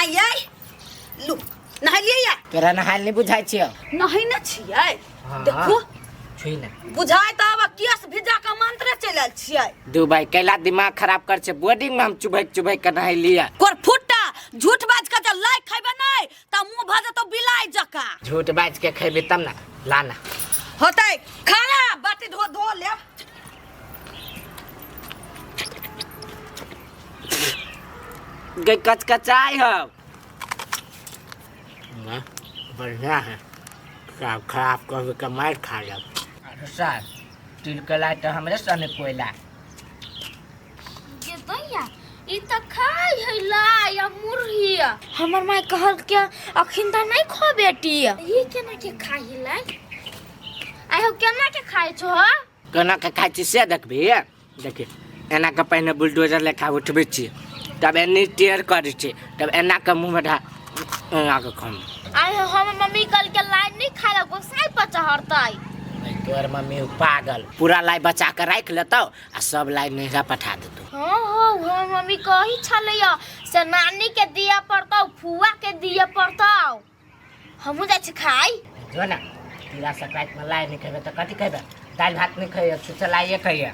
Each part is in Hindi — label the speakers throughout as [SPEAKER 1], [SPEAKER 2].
[SPEAKER 1] आइए लू नहालिए
[SPEAKER 2] तोरा नहाल नहीं बुझाई छियो
[SPEAKER 1] नहीं न छियै देखो
[SPEAKER 2] छुई ना
[SPEAKER 1] बुझाय त अब केस भिजा के मंत्र चलल छियै
[SPEAKER 2] दू भाई कैला दिमाग खराब कर छे बोर्डिंग में हम चुभै के नहाई लिया
[SPEAKER 1] कोर फुट्टा झूठ बाज के ज लाई खैबे नै त मुंह भ जतो बिलाई जका
[SPEAKER 2] झूठ बाज के खैबे तब ना लाना
[SPEAKER 1] होतै खाना बाटी धो धो ले
[SPEAKER 2] गई कचकचाई हो ना बढ़िया है सब खराब कर के मार खा लब अरे सर तिल के लाई तो हमरे सने कोयला
[SPEAKER 3] ये दैया ई त खाई है ला या मुरही हमर माय कहल के अखिन त नहीं खो बेटी ई केना के खाई ला आई हो केना के खाई छो
[SPEAKER 2] केना के खाई छी से देखबी देखि एना के पहिने बुलडोजर लेखा उठबै छी तब एनी टेयर करै छी तब एना के मुंह में ढा एना के खम
[SPEAKER 3] आई हो हम मम्मी कल के लाई नहीं खाला गोसाई पर चढ़तै
[SPEAKER 2] तोर मम्मी पागल पूरा लाई बचा के राख लेतौ आ सब लाई नहिरा पठा देतौ
[SPEAKER 3] हां हो मम्मी कही छलैया से नानी के दिया पड़तौ फुआ के दिया पड़तौ हमहु जाय छी खाई
[SPEAKER 2] जो ना तीरा संक्रांति में लाई नहीं खेबे त कथि खेबे दाल भात नहीं खइए छुछे लाइए खइए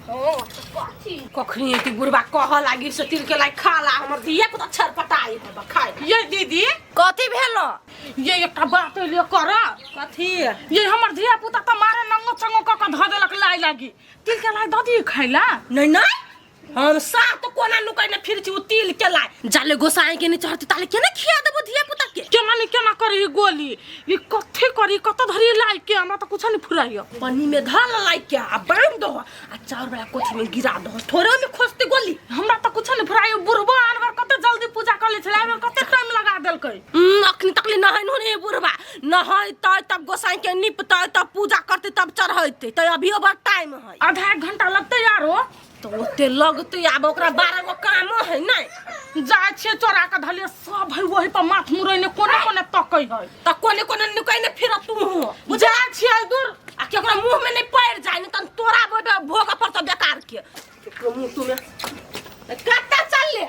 [SPEAKER 3] हां कथि
[SPEAKER 1] कखनी की बुढ़बा कह लागी से तिल के लाई खा ला हमर दिया को त छरपटाई है खाई ये दीदी कथि भेलो ये एकटा बात ले कर कथि ये हमर धिया पुता त मारे नंगो चंगो क ध देलक लाई लागी तिल के लाई ददी खैला नहीं नहीं हम सा तो कोना नुकै न फिर छी उ तिल के लाई जाले गोसाई के नहीं चढ़ती ताले केना खिया देबो धिया पुता के केना नहीं केना करी गोली ई कथि करी कत धरी लाई के हमरा त कुछ नहीं फुराइयो पानी में धल लाई के आ बांध दो आ चार बेला कोठी में गिरा दो थोड़े में खोसते गोली हमरा त कुछ नहीं फुराइयो बुढ़बा अनवर कते जल्दी पूजा कर ले छला में कते टाइम लगा देलकै अखनी तकली नहाई नो रे बुढ़बा नहाई तब गोसाई के निपतै तब पूजा करते तब चढ़ैते त अभी ओवर टाइम है आधा एक घंटा लगते यारो तो ओते लगते आब ओकरा 12 गो काम है नहीं जाय छे चोरा के धलिए सब है वही पर माथ मुरई ने कोने कोने तकै है त कोने कोने नुकै ने फिर तू बुझा छे दूर आ के ओकरा मुंह में नहीं पड़ जाय न तन तोरा बड़ भोग पर त बेकार के ओकरा मुंह तू में कत्ता चल ले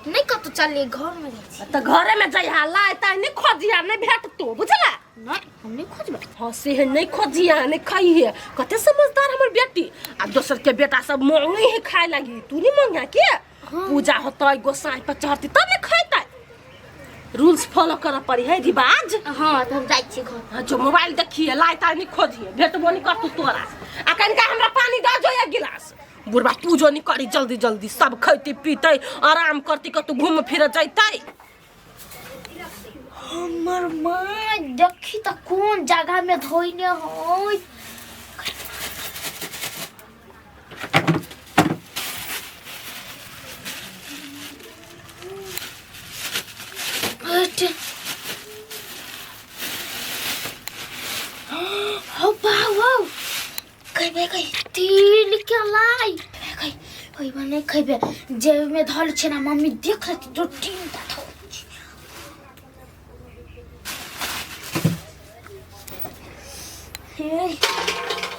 [SPEAKER 3] नहीं कत चलिए घर में जाई
[SPEAKER 1] त घरे में जाय हा लाई त नहीं खोजिया नहीं भेटतो बुझला
[SPEAKER 3] ना हम नहीं खोजबे
[SPEAKER 1] हसे है नहीं खोजिया नहीं खाई है कते समझदार हमर बेटी आ दोसर के बेटा सब मांगे है खाए लगी तू नहीं मांगा के पूजा होतै गोसाई पर चढ़ती तब ने खैतै रूल्स फॉलो कर पड़ी है रिवाज
[SPEAKER 3] हां त हम जाई छी घर
[SPEAKER 1] हां जो मोबाइल देखिए लाई ता नहीं खोजिए भेटबो नहीं कर तू तोरा आ कनका हमरा पानी द जो एक गिलास बुढ़बा पूजो नहीं करी जल्दी जल्दी सब खैती पीते आराम करती क तू घूम फिर जैतै
[SPEAKER 3] हमर मां देखी त कोन जगह में धोइने होय हट हो बाबू कहिबे कहि तिल के लाई कहि बने कहिबे जेब में धल छे ना मम्मी देख लेती तो टीम ता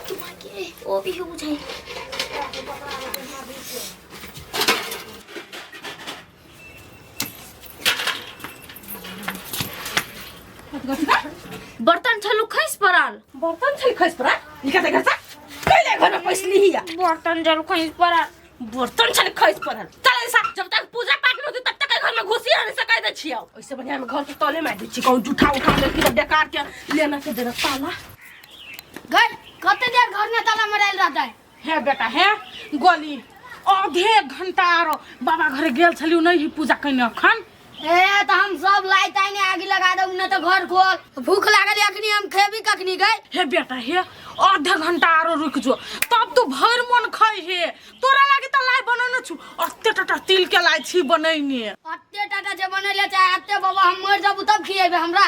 [SPEAKER 3] तुम्हारे वो भी हो जाए बर्तन छलु खैस पड़ल बर्तन छल खैस पड़ल निका दे घर से कई घर में पैसली हिया बर्तन छल खैस पड़ल बर्तन छल खैस पड़ल चल ऐसा जब तक पूजा पाठ न होती तब तक घर में घुसी आने से कह दे छियो ओइसे बढ़िया में घर के तले में दी छी कहूं उठा ले कि बेकार के लेना के देना ताला घर कते देर घर में ताला मराइल रहता
[SPEAKER 1] है बेटा है गोली आधे घंटा आरो बाबा घर गेल छलियो नहीं पूजा कने अखन
[SPEAKER 3] ए त हम सब लाई ताइने आगी लगा दऊ न त घर खोल भूख लागल अखनी हम खेबी कखनी गई
[SPEAKER 1] हे बेटा है आधा घंटा आरो रुक जो तब तो भर मन खाई है तोरा लागे त लाई बनने छु अत्ते टाटा तिल के लाई छी बनैने
[SPEAKER 3] अत्ते टाटा जे बनैले चाहे अत्ते बाबा हम मर जाबू तब खिएबे हमरा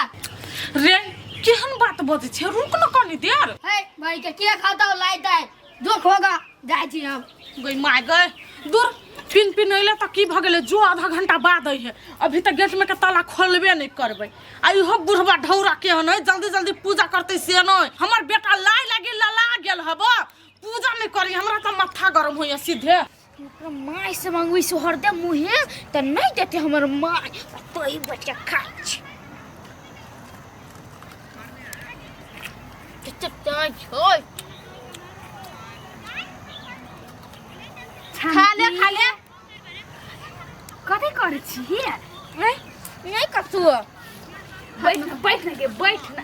[SPEAKER 1] रे केहन बात बजे छे रुक न कनी देर
[SPEAKER 3] हे भाई के खाता लाई ताइ दुख होगा जाय छी हम
[SPEAKER 1] गई माय गए दूर पिन पिन अइले त की भ गेले जो आधा घंटा बाद आई है अभी तक गेट में के ताला खोलबे नहीं करबे आई हो बुढ़वा ढौरा के न जल्दी जल्दी पूजा करते से न हमर बेटा लाई लागे लला गेल हबो पूजा नहीं करी हमरा त माथा गरम होय सीधे
[SPEAKER 3] अपना माय से मांगू से हरदम मुहे त नहीं देते हमर माय तो ही बच्चा खाई छी चुपचाप छोड़ खा ले कथी करे छी नहीं कछु बैठ ना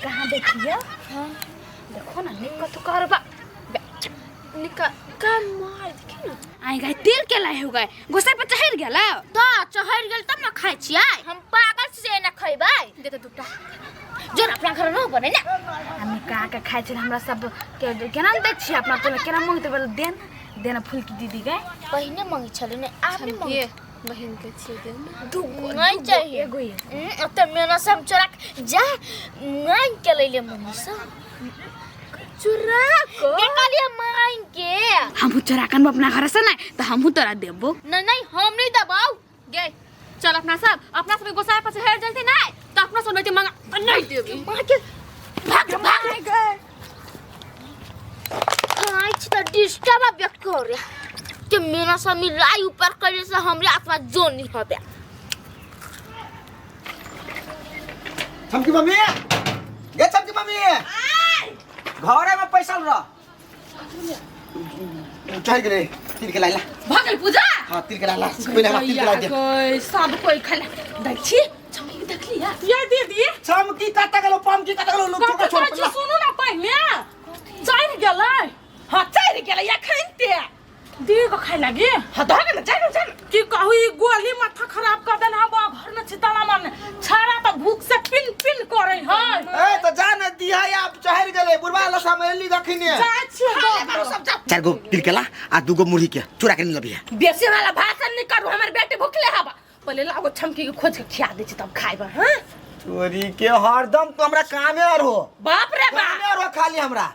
[SPEAKER 3] कहाँ देखिए देखो ना निका तो करबा निका का मार देखी ना आई गए तेल के लाए हो गए गोसाई पर चढ़ गेला तो चढ़ गेल तब ना खाई छियै हम पागल से ना खइबै दे तो दुटा जो अपना घर न बने ना हम का खाई छी हमरा सब के केना दै छी अपना तो केना मांगते बोल देना फूल की दीदी गए पहिने मांगी छले ने आप नहीं मांगे बहन के छी दे दू नहीं चाहिए एगो त मेना सब चोरा जा मांग के ले ले मम्मी सब चुरा को के कालिया मांग के हम चोरा कन अपना घर से ना त हम तोरा देबो नहीं हम नहीं दबाऊ गे चल अपना सब गोसाई पर से हेर जल्दी ना त अपना सब नहीं मांगा नहीं देबी मां के भाग गए आज त डिस्टर्ब व्यक्त कर रे के मेरा स्वामी लाई ऊपर करे से हमरे आत्मा जोन नहीं होबे
[SPEAKER 4] छमकी मम्मी गे छमकी मम्मी घरे में पैसा ल चल गेले तिल के लाइला
[SPEAKER 1] भागल पूजा
[SPEAKER 4] हां तिल के लाइला पहले हम तिल के ला दे
[SPEAKER 1] कोई सब कोई खाला देखी छमकी देख लिया ये दीदी
[SPEAKER 4] छमकी काटा गेलो पमकी काटा गेलो लोग छोटा छोटा
[SPEAKER 1] सुनो ना पहले चढ़ गेलै हां चढ़ गेलै या खनते दिए को खाइ लागी हां धर के चल की कहू ई गोली माथा खराब कर देन हम घर में छिताला मारने छाड़ा त भूख से पिन पिन करे है
[SPEAKER 4] ए तो जा न दिया आप चढ़ गेले बुढ़वा लो समझली दखिने
[SPEAKER 1] जा छी सब जा
[SPEAKER 4] चार गो तिल के ला आ दू गो मुरही के चुरा के लबिया
[SPEAKER 1] बेसी वाला भाषण नहीं करू हमर बेटे भूखले हबा पहले लागो छमकी के खोज के खिया दे छी तब खाइबा हां
[SPEAKER 4] चोरी के हरदम तो हमरा कामे और हो
[SPEAKER 1] बाप रे बाप
[SPEAKER 4] कामे और हो खाली हमरा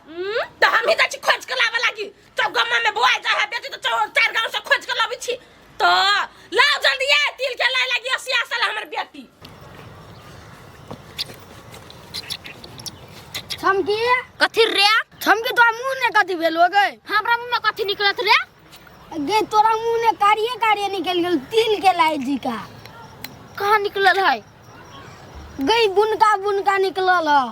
[SPEAKER 1] त हम ही त खोज के लावे लागी तब गम्मा में बोआ जा है बेटी तो चार गांव से खोज के लावी छी तो लाओ जल्दी आ तिल के लाई लागी 80 साल हमर बेटी
[SPEAKER 3] छमकी कथि रे छमकी तो मुंह ने कथि भेलो गए हमरा मुंह में कथि निकलत रे गे तोरा मुंह ने कारिये निकल गेल तिल के लाई जी का कहां निकलल है गई बुनका निकलल है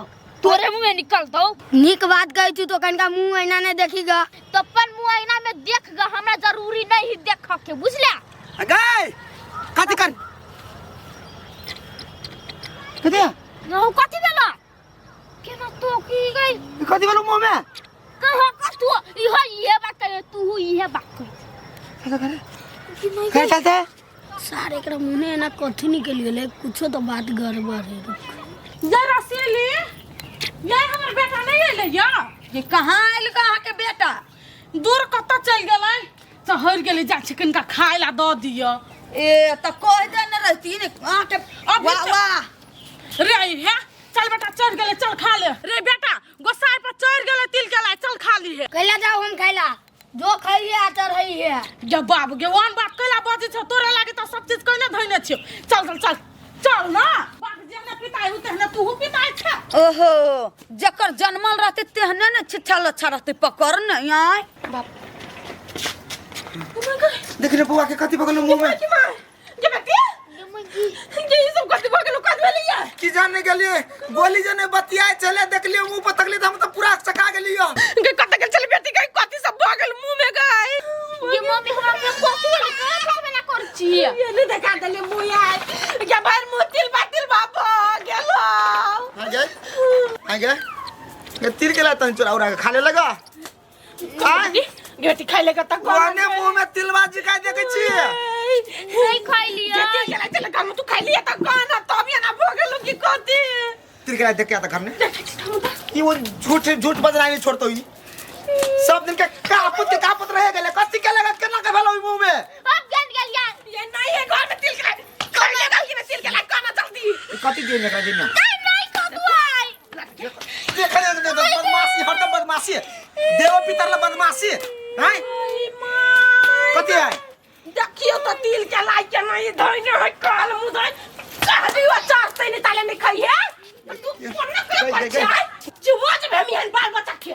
[SPEAKER 3] तोरे मुंह में निकल दो निक बात कहै छी तो कनका मुंह आईना ने देखीगा तो अपन मुंह आईना में देखगा हमरा जरूरी नहीं देख के बुझला
[SPEAKER 4] गए कथि कर कथि
[SPEAKER 3] नो कथि भेला केना तो की गई
[SPEAKER 4] कथि भेलो मुंह में
[SPEAKER 3] कहां का तू ये बात कहे तू ये बात कह
[SPEAKER 4] क्या करे
[SPEAKER 3] कि नहीं
[SPEAKER 4] क्या चलते
[SPEAKER 3] सारे एकरा मुंह ने ना कथि निकल गेले कुछो तो बात गड़बड़ है
[SPEAKER 1] जरा सेली ये हमर बेटा नहीं आइले या ये कहां आइल कहां के बेटा दूर कत चल गेलै चहर गेलै जा चिकन का खाय ला द दियो
[SPEAKER 5] ए त कह दे न रहती ने आके वाह वाह
[SPEAKER 1] रे है चल बेटा चढ़ गेलै चल खा ले रे बेटा गोसाई पर चढ़ गेलै तिल के लाई चल खा ली है
[SPEAKER 3] कैला जाओ हम खाइला जो खाइए आ चढ़ई है
[SPEAKER 1] जब बाबू के वन बात कैला बाजी छ तोरे लागे त सब चीज कने धइने छियो चल ना बाप जेने पिताई हु तेने तू हु पिताई छ
[SPEAKER 5] ओहो जकर जन्मल रहते तेहने न छिछा लच्छा रहते पकड़ न आय
[SPEAKER 4] देख रे बुआ के कथि बगल मुंह में
[SPEAKER 1] ये बेटी ये सब कथि बगल कद भेलिया
[SPEAKER 4] की जाने गेलिए बोली जने बतिया चले देख लियो मुंह पर तकली हम तो पूरा चका गेलियो
[SPEAKER 1] के कत के चल बेटी के कथि सब बगल मुंह में गई
[SPEAKER 3] ये मम्मी हमरा पे कथि ना कर छी
[SPEAKER 1] ये ले देखा देले मुंह यार क्या बाहर मुंह तिल बातिल बाबा गेलो
[SPEAKER 4] आ गए ये तीर के लाता चोरा उड़ा के खाने लगा
[SPEAKER 1] बेटी खाइ लेगा तक
[SPEAKER 4] कोने मुंह में तिलबाजी का देखे छी
[SPEAKER 3] नहीं खाइ लिया
[SPEAKER 1] चला चला काम तू खाइ लिया तक गाना तब या ना भगलो की कथि
[SPEAKER 4] तीर के ला देख के आता घर में ये वो झूठ बजना नहीं छोड़तो ही सब दिन के कापत रह गेले कथि के लगा केना के भेलो मुंह में
[SPEAKER 3] अब जान गेलिया
[SPEAKER 1] ये नहीं है घर में तिल के कर लेगा कि में तिल के ला गाना जल्दी
[SPEAKER 4] कथि दिन का दिन
[SPEAKER 3] नहीं कदू आई
[SPEAKER 4] देख रे बदमाशी हरदम बदमाशी देव पितर ला बदमाशी हैं कथि है
[SPEAKER 1] देखियो तो तिल के लाई के नहीं धइने है काल मुदई चाहदी वा चाहते नहीं ताले नहीं खाइए तू कोन करे चुबोज में मिहन बाल बच्चा के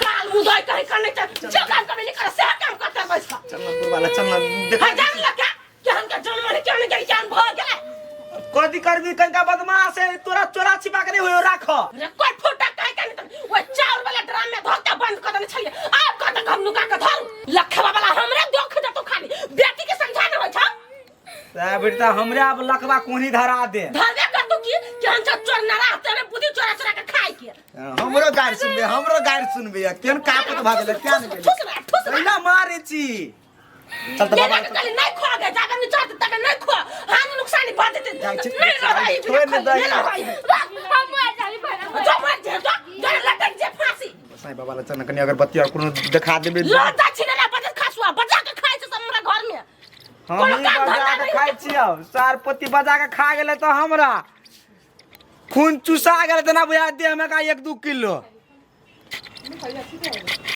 [SPEAKER 1] गाल मुदाई कहीं करने जो काम करने नहीं कर से काम करता बस का
[SPEAKER 4] चल ना तू वाला चल ना देखा
[SPEAKER 1] हां जान लगा कि हम का जन्म ने क्यों नहीं जान भ गेले
[SPEAKER 4] कदी करबी कनका बदमाश है तोरा चोरा छिपा के नहीं होयो राख
[SPEAKER 1] रे कोई फोटा काहे काहे नहीं वो चावल वाला ड्राम में धोता बंद कर देने छलिए आप कत हम नुका के धर लखवा वाला हमरे दुख दे तो खाली बेटी के समझाने होय छ
[SPEAKER 4] ता बेटा हमरे अब लखवा कोनी धरा दे
[SPEAKER 1] धरबे कर तू की हम सब चोर ना रहते रे बुद्धि चोरा चोरा के खाए के
[SPEAKER 4] हमरो गाड़ी सुनबे केन कापत भागले क्या नहीं
[SPEAKER 1] ठुस
[SPEAKER 4] पहिला मारे छी चल त बाबा
[SPEAKER 1] कल नहीं खो गए जाकर नहीं चढ़ते तक नहीं खो हानि नुकसानी बढ़ देते नहीं रही
[SPEAKER 4] छोड़ नहीं दे
[SPEAKER 1] हम आ जाई भाई जो मर जे तो जरे लटक जे फांसी
[SPEAKER 4] साईं बाबा ला चल कनी अगरबत्ती और कोनो दिखा देबे
[SPEAKER 1] लौटा छिने ना बजे खासुआ बजा के खाए छ हमरा घर में
[SPEAKER 4] हम ही बजा के खाइ छियो सारपति बजा के खा गेले तो हमरा खून चुसा गेले तना बुझा दे हमरा का 1-2 किलो